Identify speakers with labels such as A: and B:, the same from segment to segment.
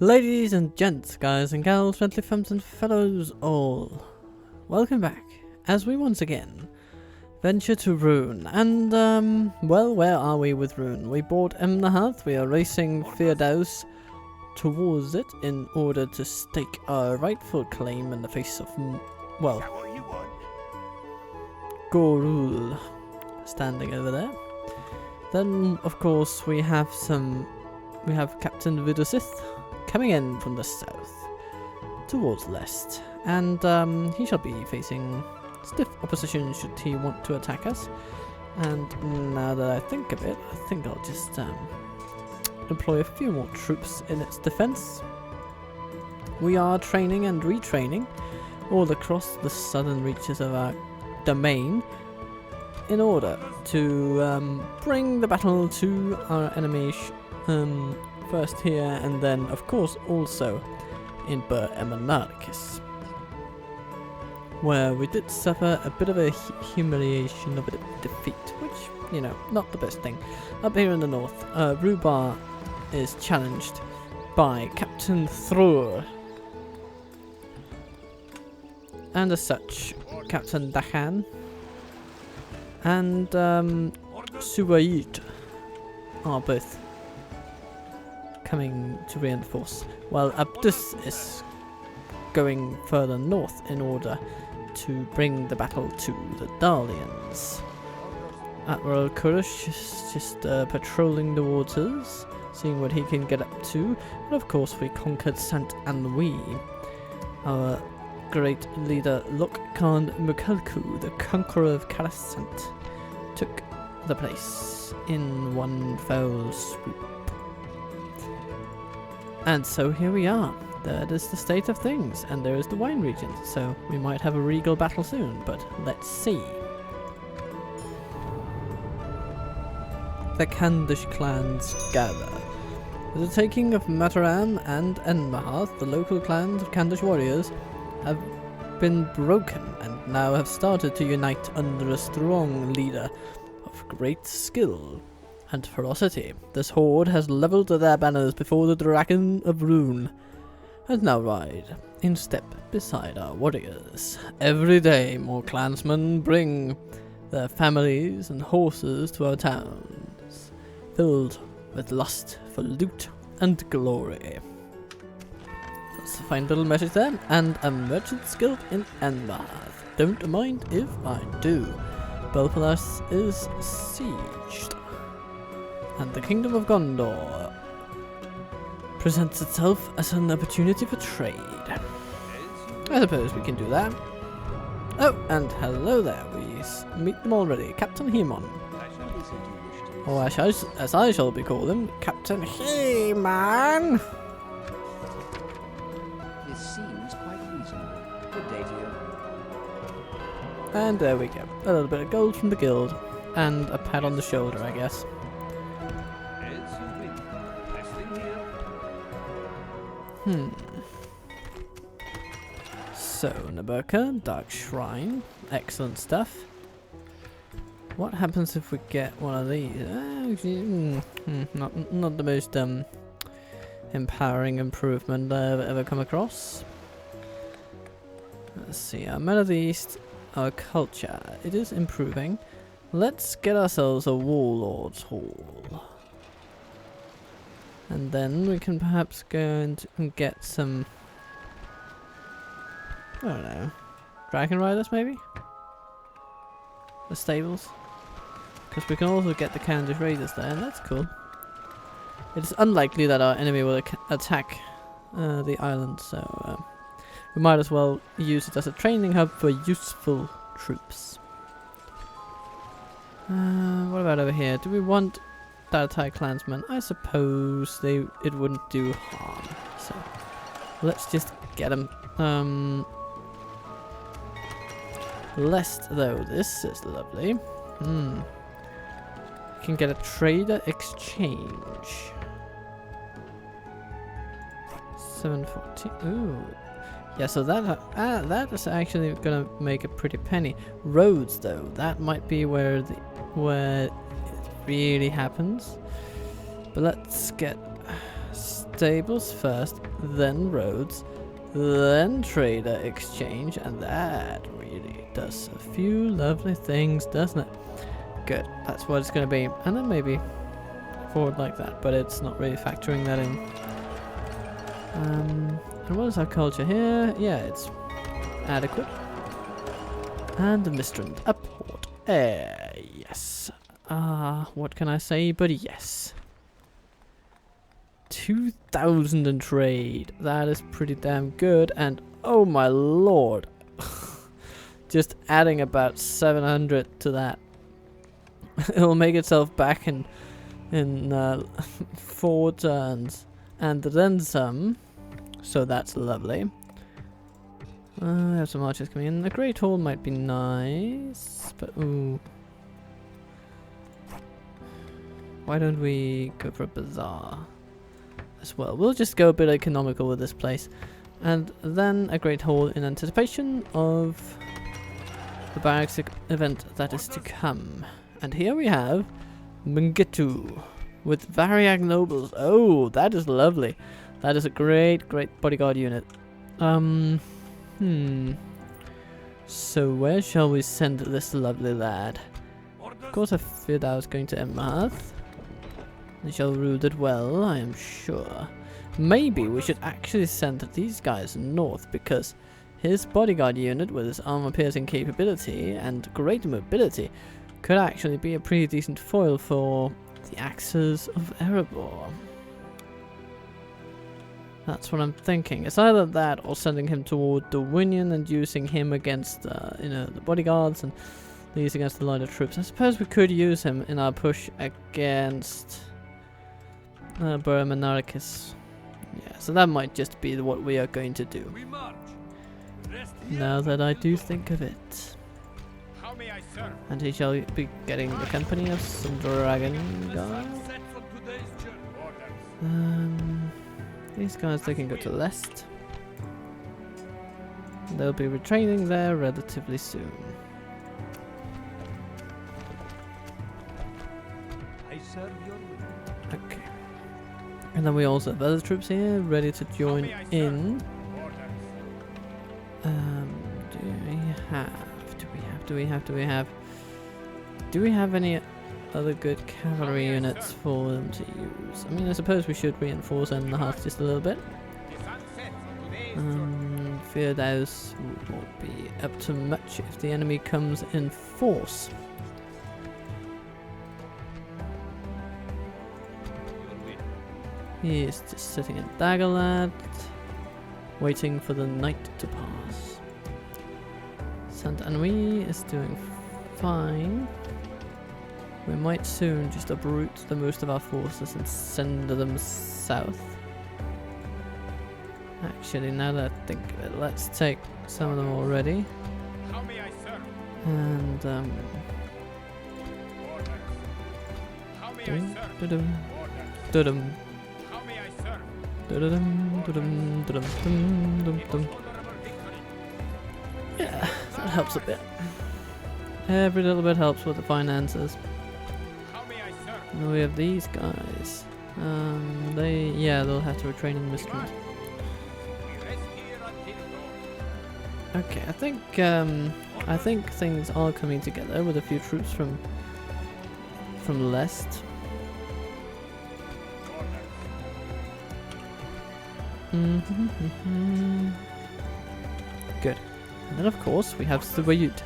A: Ladies and gents, guys and gals, friendly femmes and fellows all, welcome back as we once again venture to Rhun. And well, where are we with Rhun? We bought Emnahath, we are racing Firdaus towards it in order to stake our rightful claim in the face of, well, Galu standing over there. Then, of course, we have Captain Vidusith coming in from the south towards Lest, and he shall be facing stiff opposition should he want to attack us. And now that I think of it, I think I'll just employ a few more troops in its defense. We are training and retraining all across the southern reaches of our domain in order to bring the battle to our enemy first here, and then of course also in Bur Emanarchus, where we did suffer a bit of a humiliation of a defeat, which, you know, not the best thing. Up here in the north, Rubar is challenged by Captain Thrur, and as such, Captain Dahan and Suwait are both coming to reinforce, while Abdus is going further north in order to bring the battle to the Dalians. Admiral Kurush is just patrolling the waters, seeing what he can get up to, and of course we conquered Sant Anwi. Our great leader Lok Khan Mukalku, the conqueror of Karasant, took the place in one foul swoop. And so here we are. That is the state of things, and there is the wine region, so we might have a regal battle soon, but let's see. The Kandish clans gather. With the taking of Mataran and Enmahath, the local clans of Kandish warriors have been broken and now have started to unite under a strong leader of great skill and ferocity. This horde has levelled their banners before the Dragon of Rhun, and now ride in step beside our warriors. Every day more clansmen bring their families and horses to our towns, filled with lust for loot and glory. That's a fine little message there, and a merchant's guild in Enmahath. Don't mind if I do. Belfalas is sieged, and the Kingdom of Gondor presents itself as an opportunity for trade. I suppose we can do that. Oh, and hello there, we meet them already. Captain Hemon. Or as I shall be called him, Captain He-Man.
B: This seems quite reasonable. Good day to you.
A: And there we go. A little bit of gold from the guild, and a pat on the shoulder, I guess. So, Naburka, Dark Shrine, excellent stuff. What happens if we get one of these? Not the most empowering improvement I've ever come across. Let's see, our Men of the East, our culture, it is improving. Let's get ourselves a Warlord's Hall. And then we can perhaps go and get some, I don't know, Dragon Riders maybe? The stables? Because we can also get the Kandish Raiders there, and that's cool. It's unlikely that our enemy will attack the island, so we might as well use it as a training hub for useful troops. What about over here? Do we want Dalatai clansmen? I suppose it wouldn't do harm, so let's just get them. Lest though, this is lovely. Can get a trader exchange. 740. Ooh, yeah. So that is actually gonna make a pretty penny. Roads though, that might be where it really happens. But let's get stables first, then roads, then trader exchange, and that really does a few lovely things, doesn't it? Good, that's what it's going to be. And then maybe forward like that, but it's not really factoring that in. And what is our culture here? Yeah, it's adequate. And the Mistrand, a port. Yes. What can I say but yes. 2,000 in trade. That is pretty damn good. And oh my lord. Just adding about 700 to that. It'll make itself back in 4 turns. And then some. So that's lovely. We have some archers coming in. The Great Hall might be nice. But ooh. Why don't we go for a bazaar as well? We'll just go a bit economical with this place. And then a Great Hall in anticipation of the barracks event that is to come. And here we have Mungitu with Variag nobles. Oh, that is lovely. That is a great bodyguard unit. So where shall we send this lovely lad? Of course I feared I was going to Emmath. They shall rule it well, I am sure. Maybe we should actually send these guys north, because his bodyguard unit with his armor piercing capability and great mobility could actually be a pretty decent foil for the axes of Erebor. That's what I'm thinking. It's either that or sending him toward Dorwinion and using him against the bodyguards and these against the lighter troops. I suppose we could use him in our push against Burmanarchus. Yeah, so that might just be what we are going to do. Now that I do think of it. And he shall be getting the company of some dragon guards. These guys, they can go to Lest. They'll be retraining there relatively soon. Okay. And then we also have other troops here ready to join in. Do we have any other good cavalry units for them to use? I mean, I suppose we should reinforce Emmath just a little bit. Fear those won't be up to much if the enemy comes in force. He is just sitting in Daggerlad, waiting for the night to pass. Saint Anouilh is doing fine. We might soon just uproot the most of our forces and send them south. Actually, now that I think of it, let's take some of them already. And yeah, that helps a bit. Every little bit helps with the finances. And we have these guys. They'll have to retrain in Mistrand. Okay, I think things are coming together with a few troops from Lest. Good. And then of course we have Subayut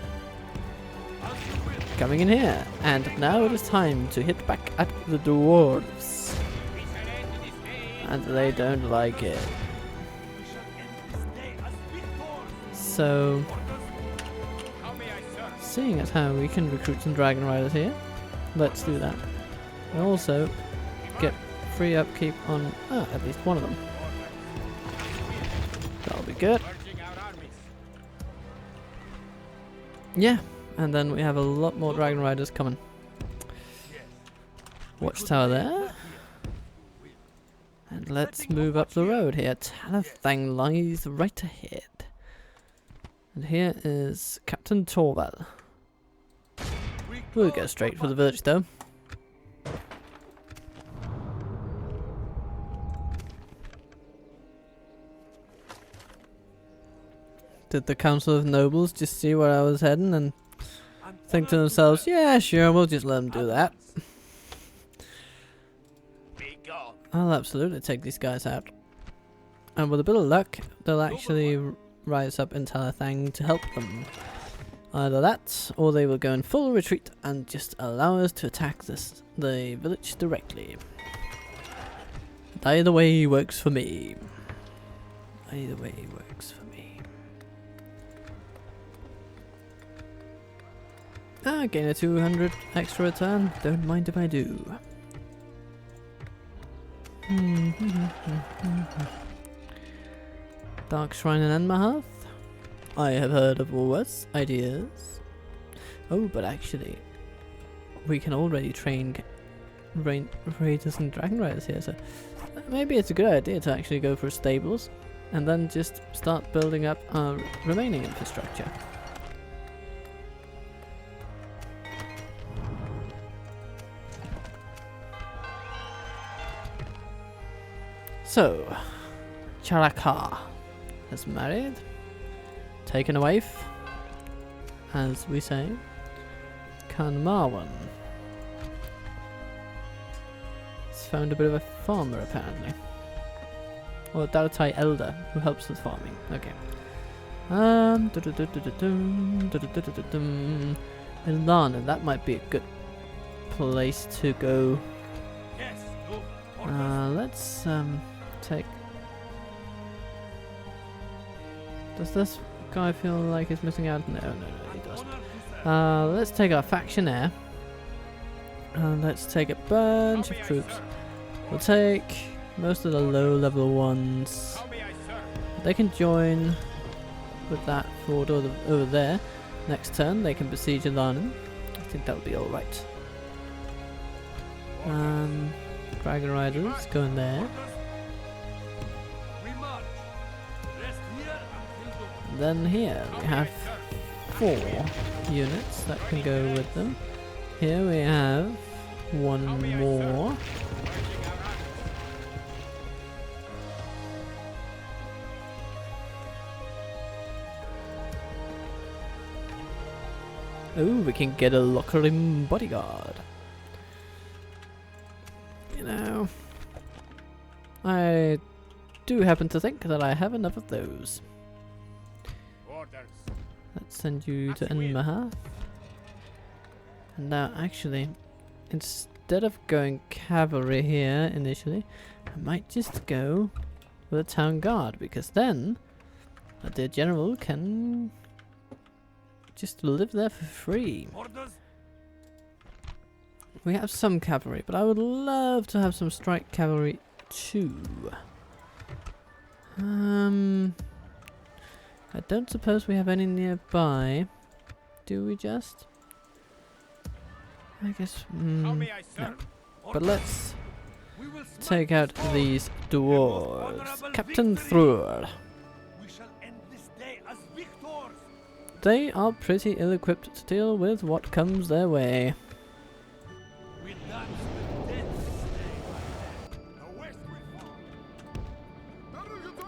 A: coming in here, and now it is time to hit back at the Dwarves. And they don't like it. So, seeing as how we can recruit some Dragon Riders here, let's do that. And also get free upkeep on at least one of them. That'll be good. Yeah, and then we have a lot more Dragon Riders coming. Watchtower there. And let's move up the road here. Talathang lies right ahead. And here is Captain Torval. We'll go straight for the village though. Did the Council of Nobles just see where I was heading and think to themselves, yeah, sure, we'll just let them do that. I'll absolutely take these guys out. And with a bit of luck, they'll actually rise up in Talathang to help them. Either that, or they will go in full retreat and just allow us to attack the village directly. Either way works for me. Either way works for me. Ah, gain a 200 extra return. Don't mind if I do. Dark Shrine and Enmahath. I have heard of worse ideas. Oh, but actually, we can already train raiders and dragon riders here, so maybe it's a good idea to actually go for stables and then just start building up our remaining infrastructure. So, Charaka has married, taken a wife, as we say. Kanmarwan has found a bit of a farmer apparently. Or a Dautai elder who helps with farming. Okay. Ilana, that might be a good place to go. Let's take. Does this guy feel like he's missing out? No, he doesn't. Let's take our faction there. And let's take a bunch of troops. We'll take most of the low level ones. They can join with that fort over there. Next turn they can besiege Ilanan. I think that would be alright. Dragon Riders go in there. Then here we have 4 units that can go with them. Here we have 1 more. Oh, we can get a Locarim bodyguard. You know, I do happen to think that I have enough of those. Let's send you to Enmahath. And now, actually, instead of going cavalry here initially, I might just go with a town guard, because then the general can just live there for free. We have some cavalry, but I would love to have some strike cavalry too. I don't suppose we have any nearby. Do we just? I guess. No. But let's take out these dwarves. Captain Thrur. They are pretty ill-equipped to deal with what comes their way.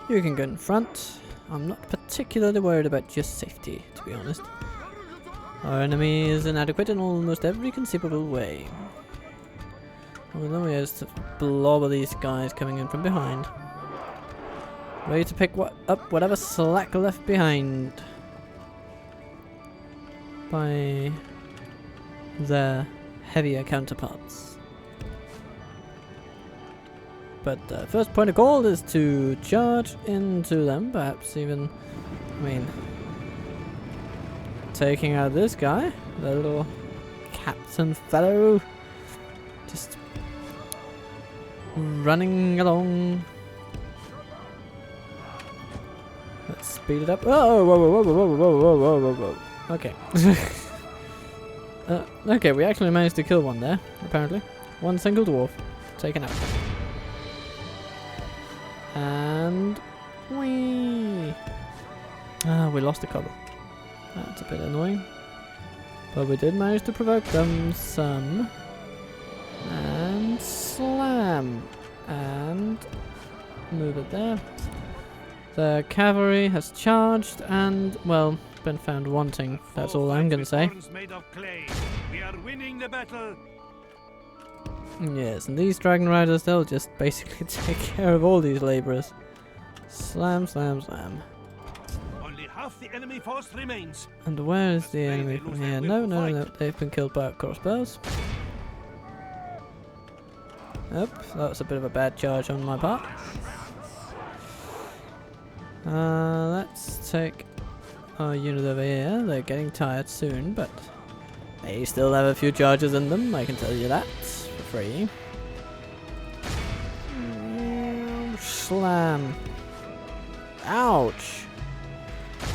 A: You can go in front. I'm not particularly worried about your safety, to be honest. Our enemy is inadequate in almost every conceivable way. All then we have to blob of these guys coming in from behind. Ready to pick up whatever slack left behind by their heavier counterparts. But first point of call is to charge into them, perhaps even, I mean, taking out this guy, the little captain fellow, just running along. Let's speed it up. Oh, whoa, whoa, whoa, whoa, whoa, whoa, whoa, whoa, whoa. Okay. Okay, we actually managed to kill one there, apparently. One single dwarf taken out. And we lost a couple. That's a bit annoying. But we did manage to provoke them some. And slam. And move it there. The cavalry has charged and, well, been found wanting. That's all I'm gonna say.
C: Made of clay. We are winning the battle.
A: Yes, and these dragon riders, they'll just basically take care of all these labourers. Slam, slam, slam.
C: Only half the enemy force remains.
A: And where is the enemy from here? No, no, no, they've been killed by our crossbows. Oh, that was a bit of a bad charge on my part. Let's take our unit over here. They're getting tired soon, but they still have a few charges in them, I can tell you that for free. Slam. Ouch!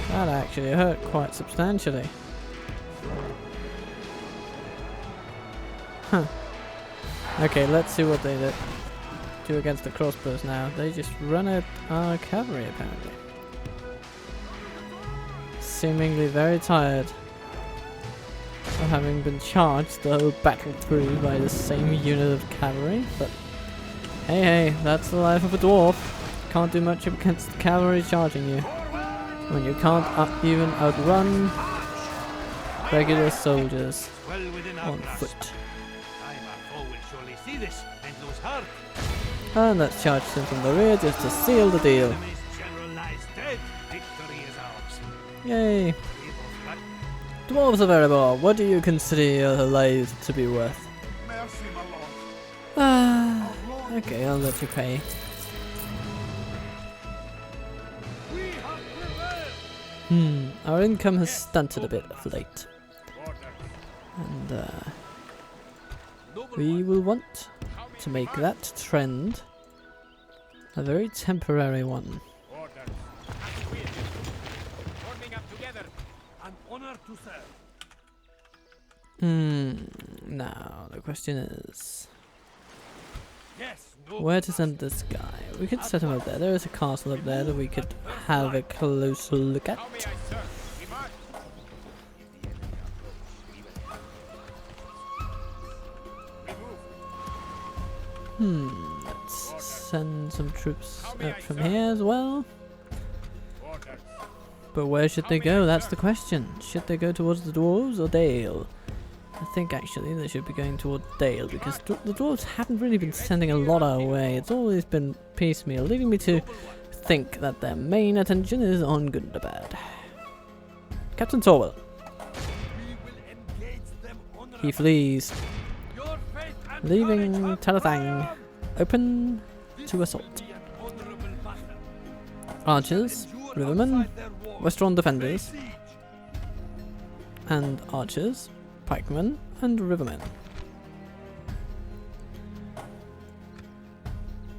A: That actually hurt quite substantially. Huh. Okay, let's see what they do against the crossbows now. They just run at our cavalry apparently. Seemingly very tired of having been charged the whole battle through by the same unit of cavalry, but hey hey, that's the life of a dwarf. Can't do much against cavalry charging you when you can't even outrun regular soldiers on foot.
C: This and lose heart.
A: And let's charge them from the rear just to seal the deal.
C: Enemy's general lies dead. Victory is ours.
A: Yay! Dwarves of Erebor, what do you consider your lives to be worth?
C: Mercy, my lord.
A: Okay, I'll let you pay. Our income has stunted a bit of late. And we will want to make that trend a very temporary one. Now the question is where to send this guy. We could set him up there. There is a castle up there that we could have a closer look at. Let's send some troops out from here as well. But where should they go? That's the question. Should they go towards the dwarves or Dale? I think actually they should be going towards Dale because the dwarves haven't really been sending a lot our way. It's always been piecemeal, leading me to think that their main attention is on Gundabad. Captain Torwell. He flees, leaving Talathang open to assault. Archers, rivermen, Westron defenders, and archers, pikemen, and rivermen.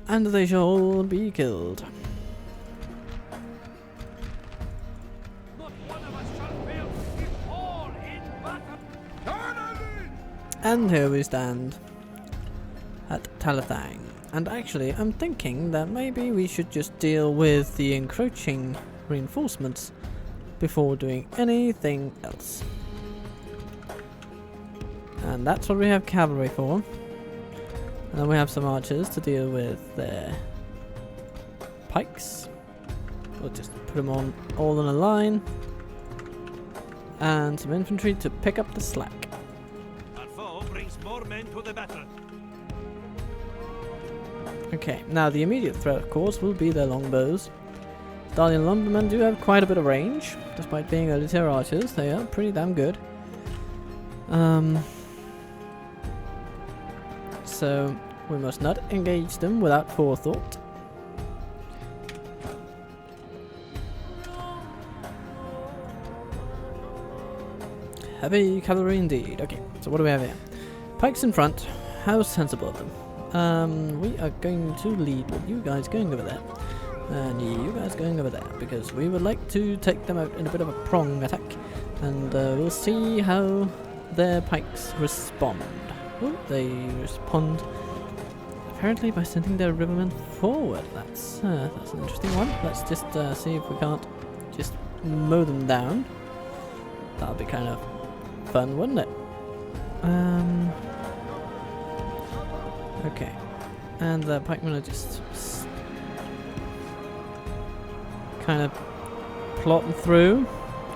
A: And they shall all be killed. And here we stand at Talathang. And actually, I'm thinking that maybe we should just deal with the encroaching reinforcements before doing anything else. And that's what we have cavalry for. And then we have some archers to deal with their pikes. We'll just put them on all in a line. And some infantry to pick up the slack.
C: Our foe brings more men to the battle.
A: Okay, now the immediate threat, of course, will be their longbows. Dalian lumbermen do have quite a bit of range, despite being early tier archers. They are pretty damn good. So we must not engage them without forethought. Heavy cavalry indeed. Okay, so what do we have here? Pikes in front. How sensible of them. We are going to lead with you guys going over there. And you guys going over there. Because we would like to take them out in a bit of a prong attack. And we'll see how their pikes respond. Oh, they respond apparently by sending their rivermen forward. That's an interesting one. Let's just see if we can't just mow them down. That'll be kind of fun, wouldn't it? Okay. And the pikemen are just... kind of plotting through.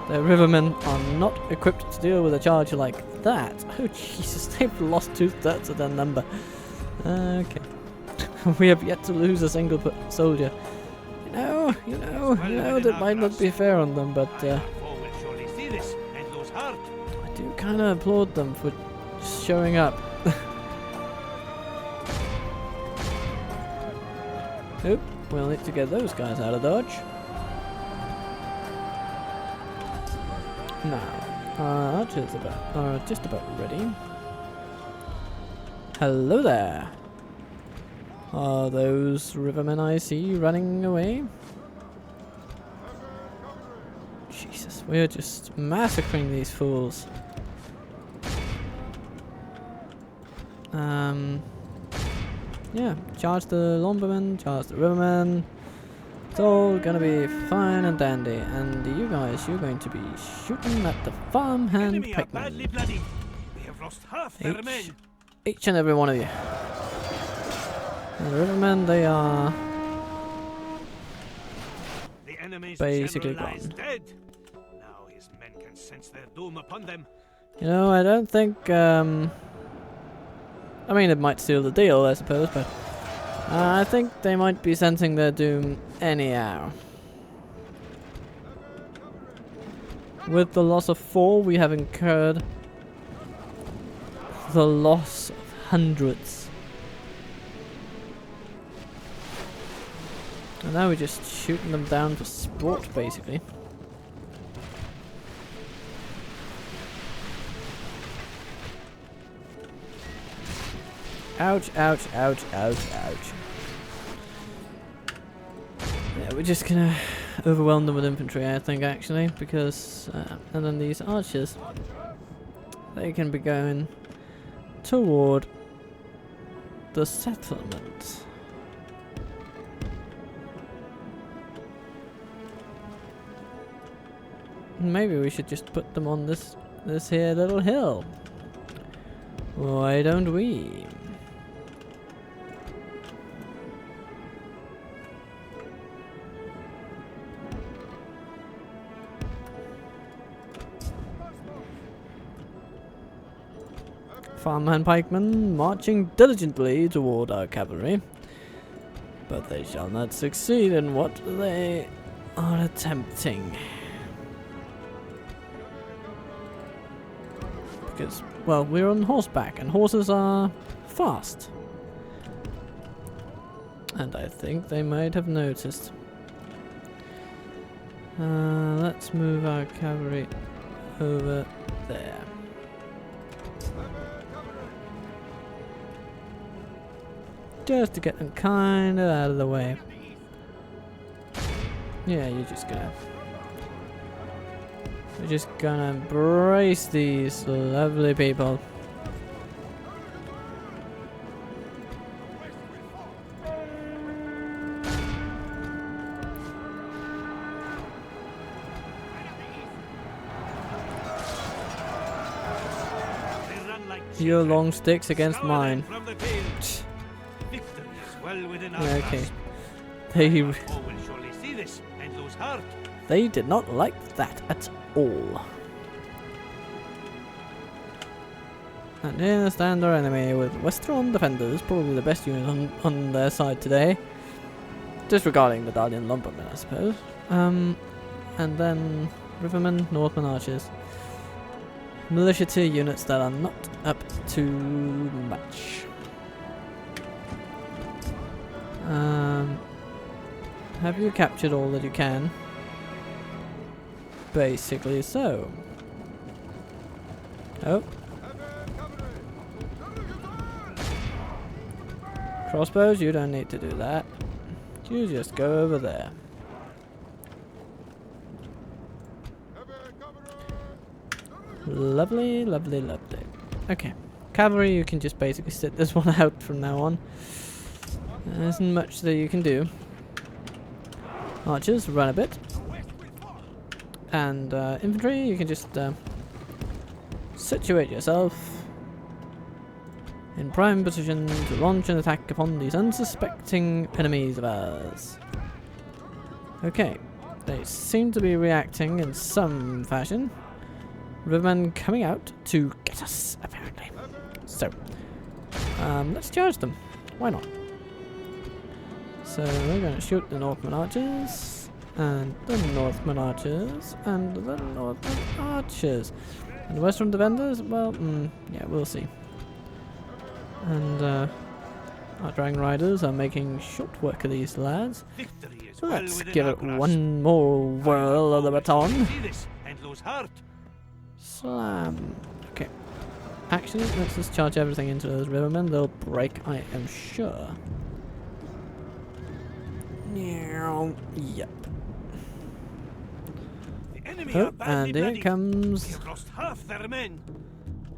A: The rivermen are not equipped to deal with a charge like that. Oh Jesus, they've lost 2/3 of their number. Okay. We have yet to lose a single soldier. You know, that might not be fair on them, but I do kind of applaud them for just showing up. Oop, we'll need to get those guys out of dodge. Now, our archers are just about ready. Hello there. Are those rivermen I see running away? Jesus, we're just massacring these fools. Yeah, charge the lumbermen, charge the rivermen. It's all gonna be fine and dandy. And you guys, you're going to be shooting at the farmhand pikemen.
C: We have lost half their men.
A: Each and every one of you. And the rivermen, they are
C: The enemy's
A: basically
C: general lies
A: gone.
C: dead. Now his men can sense their doom upon them.
A: You know, I don't think, I mean, it might seal the deal, I suppose, but I think they might be sensing their doom anyhow. With the loss of 4, we have incurred the loss of hundreds. And now we're just shooting them down for sport, basically. Ouch, ouch, ouch, ouch, ouch. Yeah, we're just gonna overwhelm them with infantry, I think, actually, because... and then these archers, they can be going toward the settlement. Maybe we should just put them on this here little hill. Why don't we? Farmhand pikemen marching diligently toward our cavalry, but they shall not succeed in what they are attempting. Because, well, we're on horseback, and horses are fast. And I think they might have noticed. Let's move our cavalry over there. Just to get them kind of out of the way. Yeah, you're just gonna... We're just gonna embrace these lovely people. Your long sticks against mine. Yeah, okay. They did not like that at all. And here stand our enemy with Westron defenders, probably the best unit on their side today. Disregarding the Dalian lumbermen, I suppose. And then Rivermen, Northmen archers. Militia tier units that are not up to much. Have you captured all that you can? Basically so. Oh. Crossbows, you don't need to do that. You just go over there. Lovely, lovely, lovely. Okay. Cavalry, you can just basically sit this one out from now on. There isn't much that you can do. Archers, run a bit. And infantry, you can just situate yourself in prime position to launch an attack upon these unsuspecting enemies of ours. Okay. They seem to be reacting in some fashion. Rivermen coming out to get us, apparently. So, let's charge them. Why not? So we're going to shoot the Northman archers, and the Northman archers, and the Northman archers. And the Western defenders, well, yeah, we'll see. And our Dragon Riders are making short work of these lads.
C: Victory is
A: So
C: well
A: let's
C: within
A: give
C: our
A: it
C: grasp.
A: one more whirl of the baton.
C: See this and lose heart.
A: Slam. Okay. Actually, let's just charge everything into those rivermen. They'll break, I am sure. Yep.
C: The enemy
A: Oh,
C: are badly
A: and here
C: bloodied.
A: comes...
C: They've lost half their men.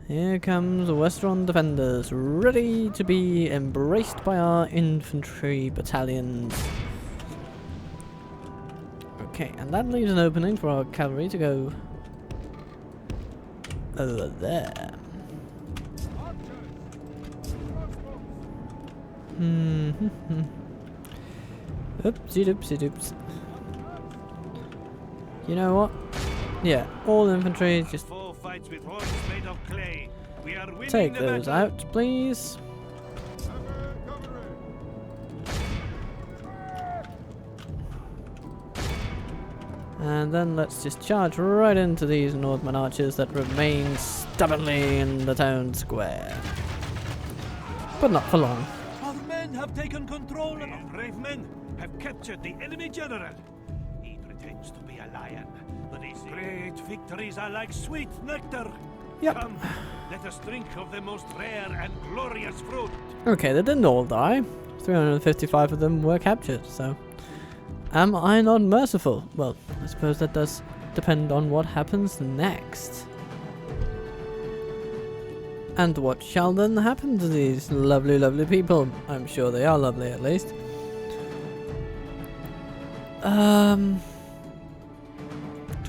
A: Here comes the Western defenders, ready to be embraced by our infantry battalions. Okay, and that leaves an opening for our cavalry to go over there. Oopsie doopsie doops. You know what? Yeah, all infantry just
C: Four fights with horns made of clay. We are winning
A: take
C: the
A: those
C: battle.
A: out, please. And then let's just charge right into these Northman archers that remain stubbornly in the town square. But not for long.
C: Our men have taken control. Our brave men have captured the enemy general. He pretends to be a lion, but his great victories are like sweet nectar.
A: Yep.
C: Come, let us drink of the most rare and glorious fruit.
A: Okay, they didn't all die. 355 of them were captured, so... Am I not merciful? Well, I suppose that does depend on what happens next. And what shall then happen to these lovely, lovely people? I'm sure they are lovely, at least.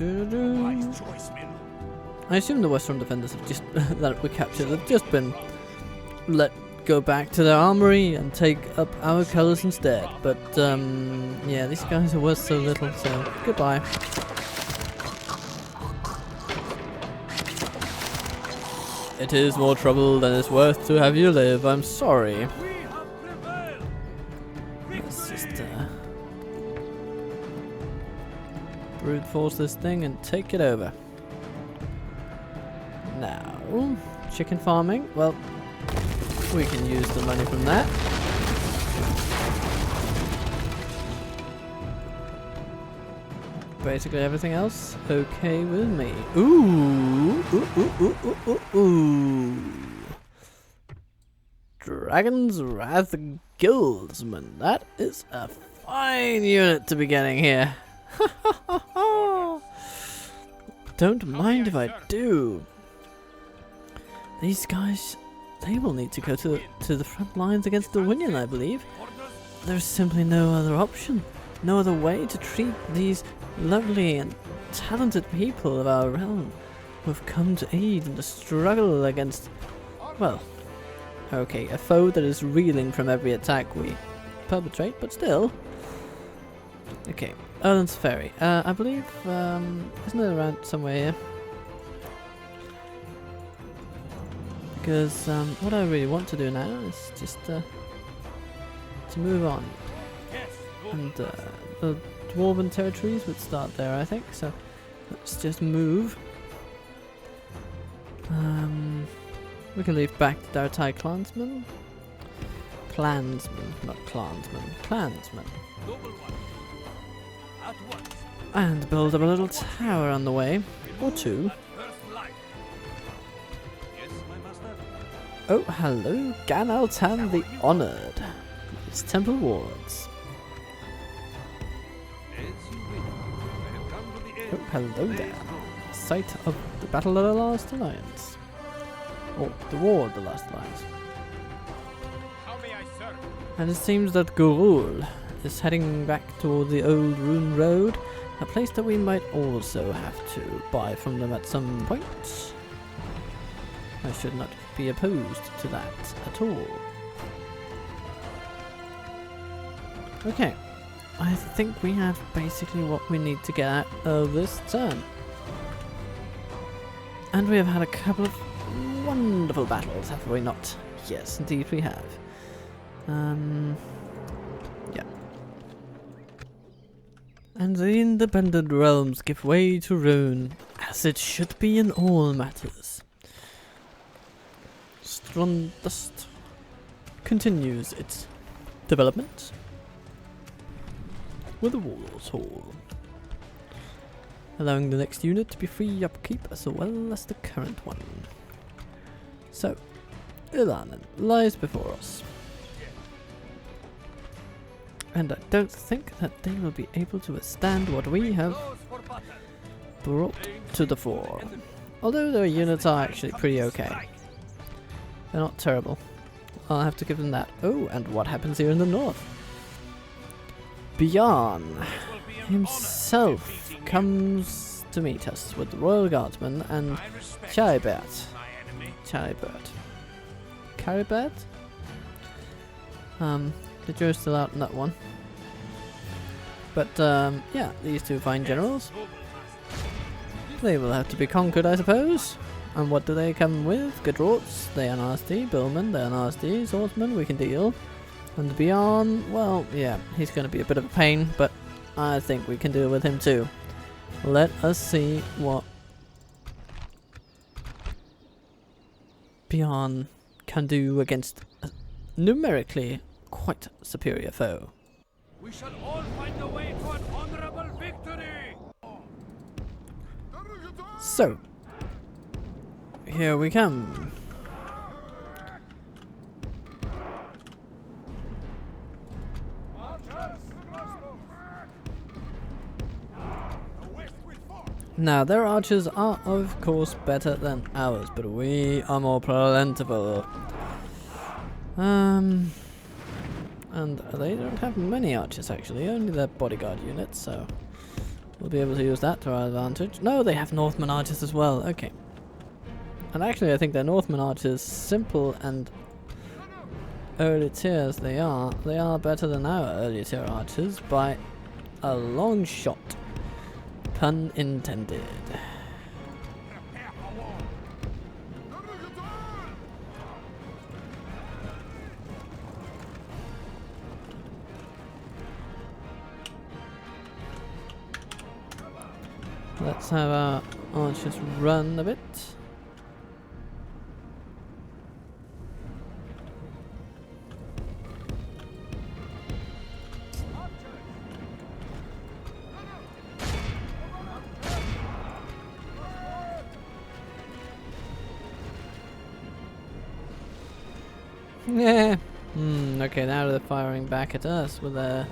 C: Wise choice, men.
A: I assume the Western defenders have just that were captured have just been let go back to their armory and take up our colours instead. But yeah, these guys are worth so little. So goodbye. It is more trouble than it's worth to have you live. I'm sorry.
C: We have prevailed.
A: Let's just brute force this thing and take it over. Now, chicken farming. Well, we can use the money from that. Basically everything else okay with me. Ooh, ooh, ooh, ooh, ooh, ooh, ooh. Dragon's Wrath Guildsman. That is a fine unit to be getting here. Don't mind if I do. These guys, they will need to go to the front lines against the Winion, I believe. There's simply no other option, no other way to treat these lovely and talented people of our realm who have come to aid in the struggle against, well, okay, a foe that is reeling from every attack we perpetrate, but still. Okay, Erland's Ferry. I believe, isn't it around somewhere here? Because what I really want to do now is just to move on. And the Dwarven territories would start there, I think, so let's just move. We can leave back the Dartai clansmen. Clansmen, not clansmen. Clansmen. And build up a little tower on the way. Or two. Oh, hello, Ganaltan the Honoured. It's Temple Wards. Oh, hello there. Site of the Battle of the Last Alliance. Or the War of the Last Alliance. And it seems that Gurul is heading back toward the old Rhun Road, a place that we might also have to buy from them at some point. I should not be opposed to that at all. Okay. I think we have basically what we need to get out of this turn. And we have had a couple of wonderful battles, have we not? Yes, indeed we have. Yeah. And the independent realms give way to Rhun, as it should be in all matters. Strondust continues its development with a Warlord's Hall, allowing the next unit to be free upkeep as well as the current one. So, Ilanen lies before us. And I don't think that they will be able to withstand what we have brought to the fore. Although their units are actually pretty okay. They're not terrible. I'll have to give them that. Oh, and what happens here in the north? Bjorn himself comes to meet us with the Royal Guardsmen and Charibert. Caribert? The jury's still out on that one. But, yeah, these two fine generals. They will have to be conquered, I suppose. And what do they come with? Gadrots, they are nasty. Billmen, they are nasty. Swordsmen, we can deal. And Bjorn, well, yeah, he's going to be a bit of a pain, but I think we can deal with him too. Let us see what Bjorn can do against a numerically quite superior foe.
C: We shall all find a way to an honorable victory!
A: So, here we come. Now, their archers are of course better than ours, but we are more plentiful. And they don't have many archers actually, only their bodyguard units, so we'll be able to use that to our advantage. No, they have Northman archers as well, okay. And actually I think their Northman archers, simple and early tiers they are better than our early tier archers by a long shot. Pun intended. Let's have our archers run a bit. Yeah. Okay, now they're firing back at us with their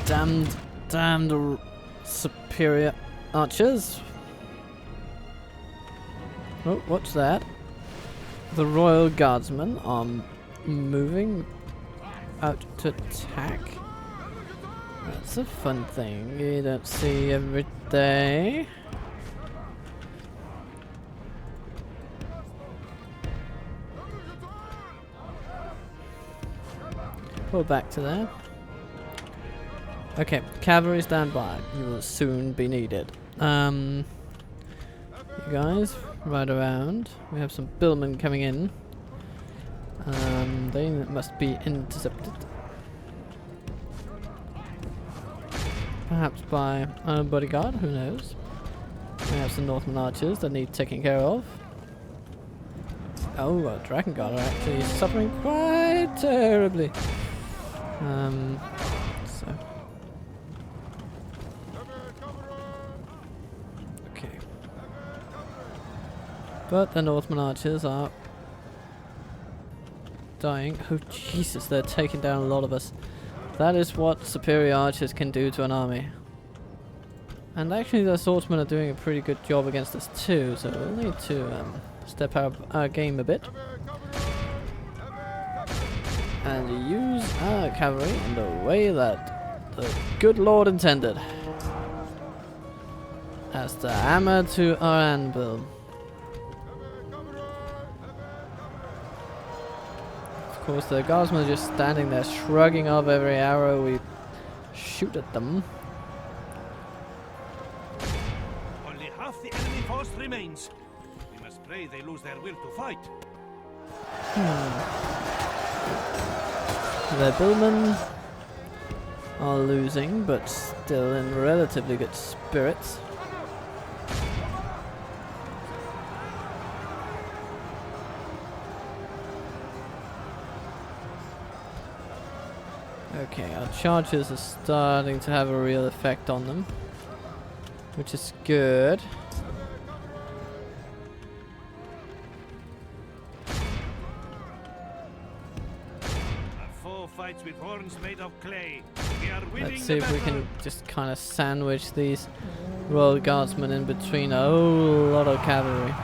A: damned superior archers. Oh, what's that? The Royal Guardsmen are moving out to attack. That's a fun thing you don't see every day. Pull back to there. Okay, cavalry stand by. You will soon be needed. You guys, ride around. We have some billmen coming in. They must be intercepted. Perhaps by a bodyguard, who knows. We have some Northern archers that need taking care of. Oh, our Dragon Guard are actually suffering quite terribly. So. Okay. But the Northman archers are dying. Oh Jesus, they're taking down a lot of us. That is what superior archers can do to an army. And actually the swordsmen are doing a pretty good job against us too, so we'll need to step up our game a bit. And use our cavalry in the way that the good Lord intended. As the hammer to our anvil. Of course, the guardsmen are just standing there shrugging off every arrow we shoot at them.
C: Only half the enemy force remains. We must pray they lose their will to fight.
A: The billmen are losing, but still in relatively good spirits. Okay, our charges are starting to have a real effect on them, which is good.
C: Our foe fights with horns made of clay. We are winning.
A: Let's see if we can just kind of sandwich these Royal Guardsmen in between a whole lot of cavalry.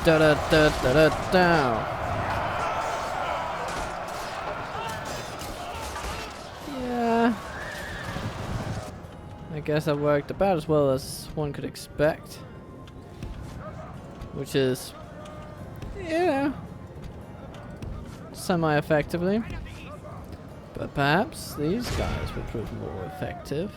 A: Da da da da da da. I guess that worked about as well as one could expect. Which is, yeah, semi-effectively. But perhaps these guys will prove more effective.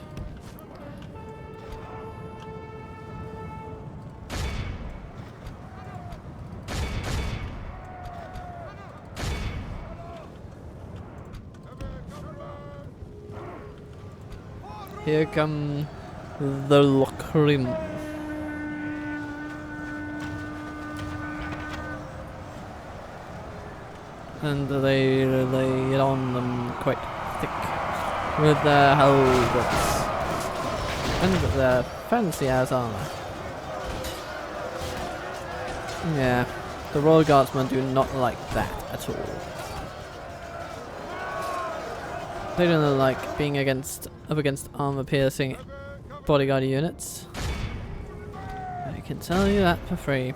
A: Here come the Lokrim. And they lay it on them quite thick with their halberds and their fancy ass armor. Yeah, the Royal Guardsmen do not like that at all. They don't like being up against armor-piercing bodyguard units. I can tell you that for free.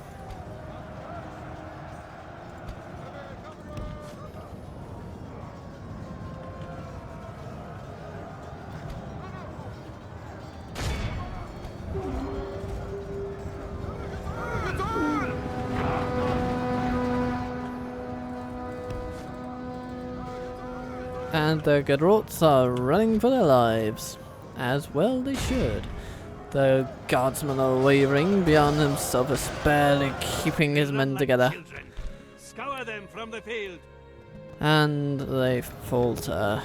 A: And the Gadrots are running for their lives. As well they should. The guardsman are wavering beyond himself, is barely keeping his men together.
C: Scour them from the field.
A: And they falter.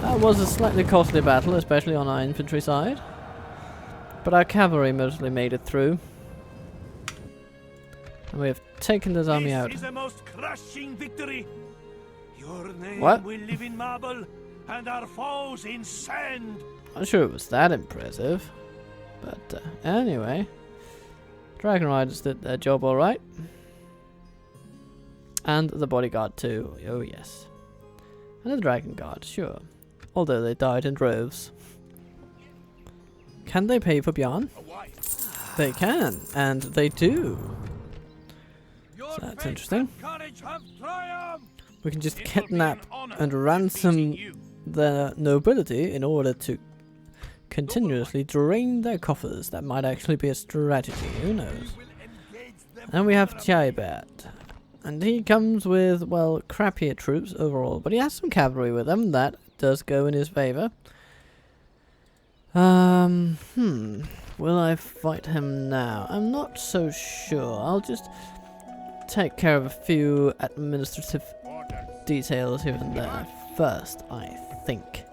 A: That was a slightly costly battle, especially on our infantry side. But our cavalry mostly made it through. And we have taken this army out.
C: This is the most crushing victory. Your name
A: What?
C: will live in marble, and our foes in sand.
A: Not sure it was that impressive. But anyway. Dragon Riders did their job alright. And the bodyguard too. Oh yes. And the Dragon Guard, sure. Although they died in droves. Can they pay for Bjorn? They can, and they do. So that's interesting. We can just kidnap and ransom the nobility in order to continuously drain their coffers. That might actually be a strategy, who knows. And we have Jaibert. And he comes with, well, crappier troops overall, but he has some cavalry with him. That does go in his favor. Will I fight him now? I'm not so sure. I'll just take care of a few administrative details here and there first, I think.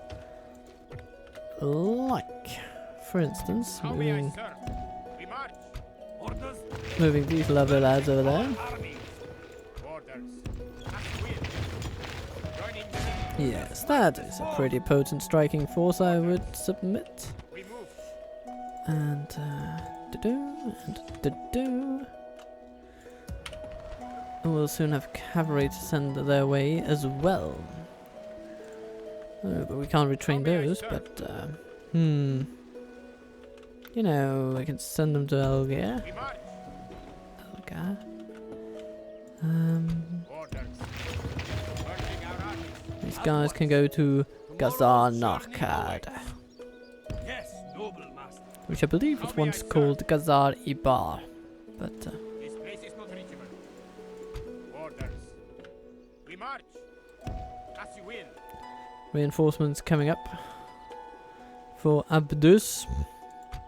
A: Like, for instance, moving these lovely lads over there. Yes, that is a pretty potent striking force, I would submit. And we'll soon have cavalry to send their way as well. Oh, but we can't retrain those, but you know, we can send them to Elgar. These guys can go to Gazar-Narkad,
C: Yes, noble master.
A: which I believe was once called Gazar-Ibar. But
D: This place is not reachable. Orders. We march. As you will.
A: reinforcements coming up for Abdus.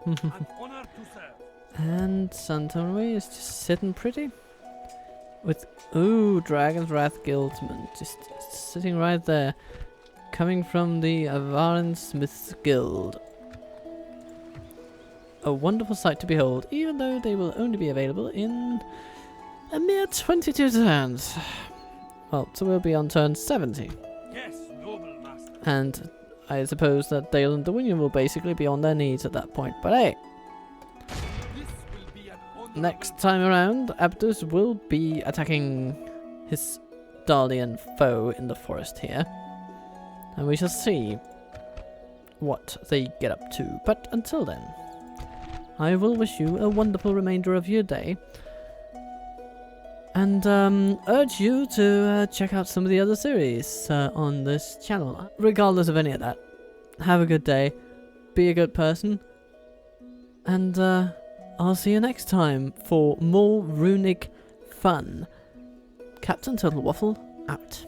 C: An honor to serve.
A: And Santonway is just sitting pretty. With, ooh, Dragon's Wrath Guildsman. Just sitting right there. Coming from the Avaran Smith's Guild. A wonderful sight to behold, even though they will only be available in a mere 22 turns. Well, so we'll be on turn 70.
C: Yes, noble master.
A: And I suppose that Dale and Dwayne will basically be on their knees at that point. But hey,
C: This will be an honorable
A: next time around, Abdus will be attacking his Dalian foe in the forest here. And we shall see what they get up to. But until then, I will wish you a wonderful remainder of your day. And urge you to check out some of the other series on this channel. Regardless of any of that, have a good day, be a good person, and I'll see you next time for more runic fun. Captain Turtle Waffle, out.